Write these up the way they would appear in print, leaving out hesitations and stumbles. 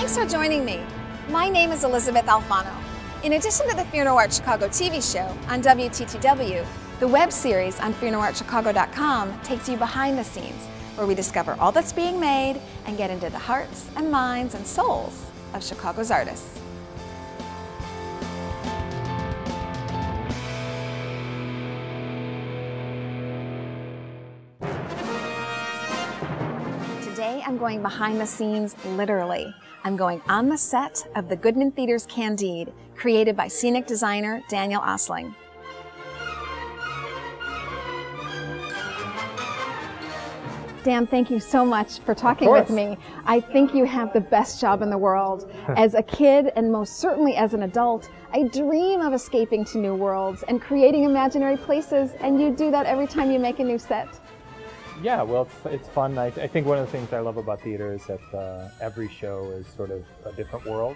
Thanks for joining me. My name is Elysabeth Alfano. In addition to the Fear No Art Chicago TV show on WTTW, the web series on fearnoartchicago.com takes you behind the scenes, where we discover all that's being made and get into the hearts and minds and souls of Chicago's artists. Today I'm going behind the scenes literally. I'm going on the set of the Goodman Theater's Candide, created by scenic designer Daniel Ostling. Dan, thank you so much for talking with me. I think you have the best job in the world. As a kid, and most certainly as an adult, I dream of escaping to new worlds and creating imaginary places, and you do that every time you make a new set. Yeah, well, it's fun. I think one of the things I love about theater is that every show is sort of a different world.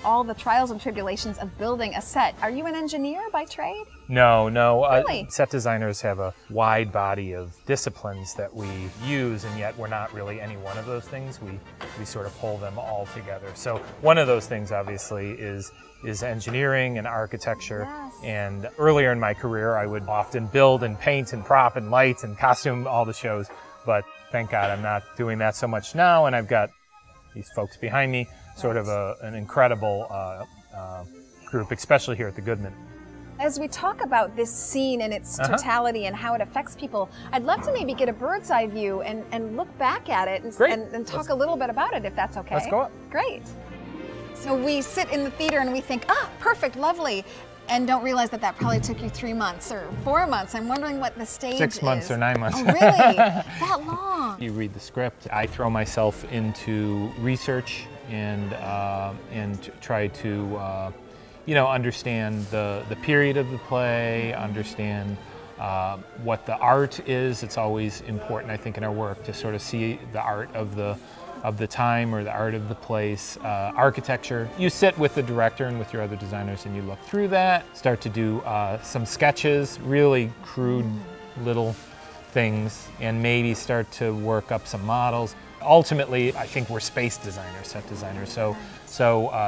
All the trials and tribulations of building a set. Are you an engineer by trade? No. Really? Set designers have a wide body of disciplines that we use, and yet we're not really any one of those things. We sort of pull them all together. So one of those things, obviously, is engineering and architecture. Yes. And earlier in my career, I would often build and paint and prop and lights and costume all the shows. But thank God I'm not doing that so much now, and I've got these folks behind me, sort of an incredible group, especially here at the Goodman. As we talk about this scene and its totality and how it affects people, I'd love to maybe get a bird's eye view and look back at it and talk a little bit about it, if that's okay. Let's go up. Great. So we sit in the theater and we think, ah, perfect, lovely, and don't realize that probably took you 3 months or 4 months. I'm wondering what the stage is. 6 months or 9 months. Oh, really? That long? You read the script. I throw myself into research and try to understand the period of the play, understand what the art is. It's always important, I think, in our work to sort of see the art of the time or the art of the place. Architecture. You sit with the director and with your other designers and you look through that, start to do some sketches, really crude little things, and maybe start to work up some models. Ultimately, I think we're space designers, set designers, so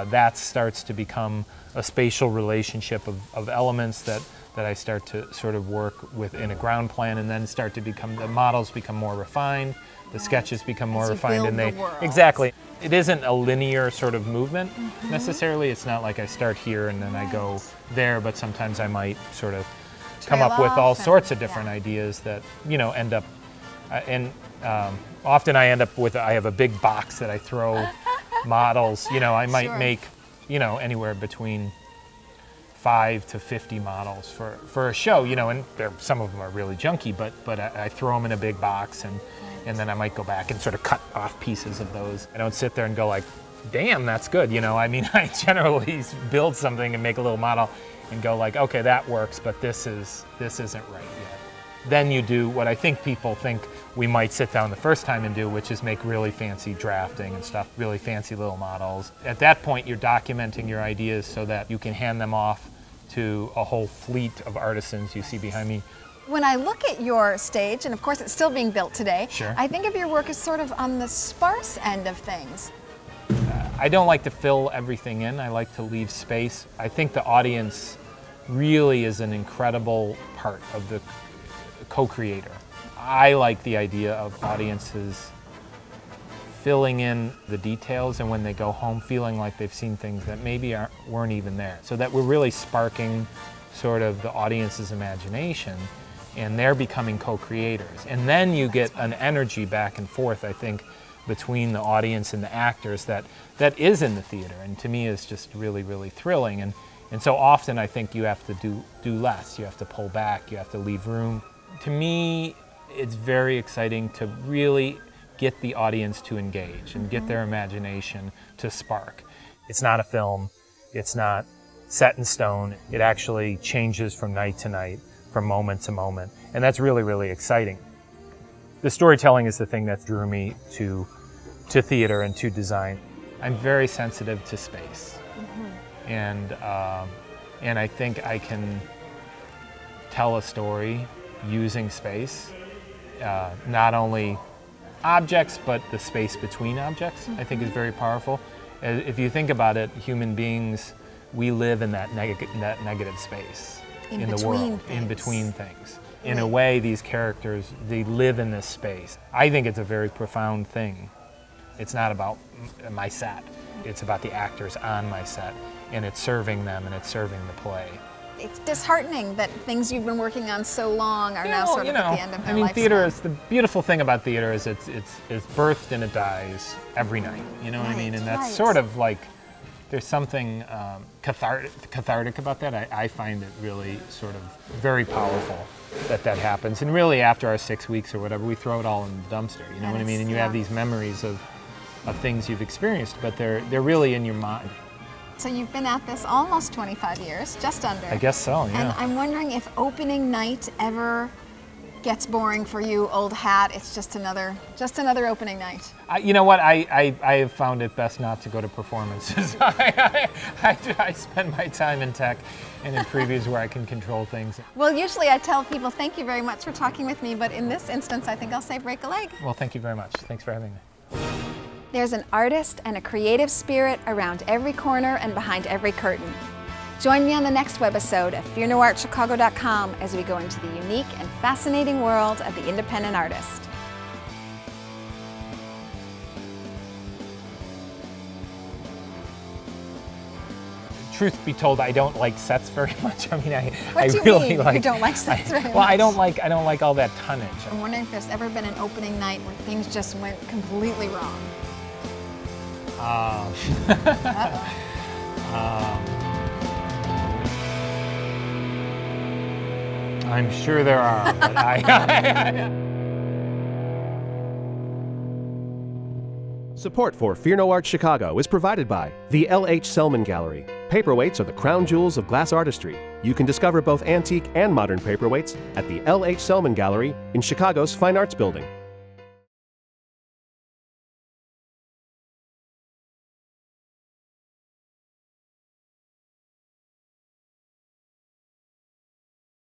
that starts to become a spatial relationship of elements that I start to sort of work with in a ground plan, and then start to become, the models become more refined, the sketches become more refined, and they exactly. It isn't a linear sort of movement necessarily. It's not like I start here and then I go there, but sometimes I might sort of come up with all sorts of different ideas that end up often I end up with, I have a big box that I throw models. I might make anywhere between 5 to 50 models for a show, and some of them are really junky, but I throw them in a big box, and then I might go back and sort of cut off pieces of those. I don't sit there and go like, damn, that's good, I mean, I generally build something and make a little model and go like, okay, that works, but this isn't right yet. Then you do what I think people think we might sit down the first time and do, which is make really fancy drafting and stuff, really fancy little models. At that point, you're documenting your ideas so that you can hand them off to a whole fleet of artisans you see behind me. When I look at your stage, and of course it's still being built today, sure, I think of your work as sort of on the sparse end of things. I don't like to fill everything in. I like to leave space. I think the audience really is an incredible part of the co-creator. I like the idea of audiences filling in the details, and when they go home feeling like they've seen things that maybe weren't even there. So that we're really sparking sort of the audience's imagination, and they're becoming co-creators. And then you get an energy back and forth, I think, between the audience and the actors that is in the theater, and to me is just really, really thrilling. And so often I think you have to do less. You have to pull back, you have to leave room. To me, it's very exciting to really get the audience to engage and get their imagination to spark. It's not a film, it's not set in stone. It actually changes from night to night, from moment to moment, and that's really, really exciting. The storytelling is the thing that drew me to theater and to design. I'm very sensitive to space, and I think I can tell a story using space not only objects, but the space between objects, I think is very powerful. If you think about it, human beings, we live in that negative space in the world, in between things. In a way, these characters, they live in this space. I think it's a very profound thing. It's not about my set. It's about the actors on my set, and it's serving them, and it's serving the play. It's disheartening that things you've been working on so long are now sort of at the end of their lifespan. Theater is, the beautiful thing about theater is it's birthed and it dies every night. You know what I mean? And that's sort of like, there's something cathartic about that. I find it really sort of very powerful that happens. And really, after our 6 weeks or whatever, we throw it all in the dumpster. You know what I mean? And you have these memories of things you've experienced, but they're really in your mind. So you've been at this almost 25 years, just under. I guess so, yeah. And I'm wondering if opening night ever gets boring for you, old hat. It's just another opening night. You know what? I have found it best not to go to performances. I spend my time in tech and in previews where I can control things. Well, usually I tell people, thank you very much for talking with me, but in this instance, I think I'll say break a leg. Well, thank you very much. Thanks for having me. There's an artist and a creative spirit around every corner and behind every curtain. Join me on the next webisode of FearNoirtChicago.com as we go into the unique and fascinating world of the independent artist. Truth be told, I don't like sets very much. I mean, What do you really mean like. you don't like sets very much? Well, I don't like all that tonnage. I'm wondering if there's ever been an opening night where things just went completely wrong. I'm sure there are. But Support for Fear No Art Chicago is provided by the L.H. Selman Gallery. Paperweights are the crown jewels of glass artistry. You can discover both antique and modern paperweights at the L.H. Selman Gallery in Chicago's Fine Arts Building.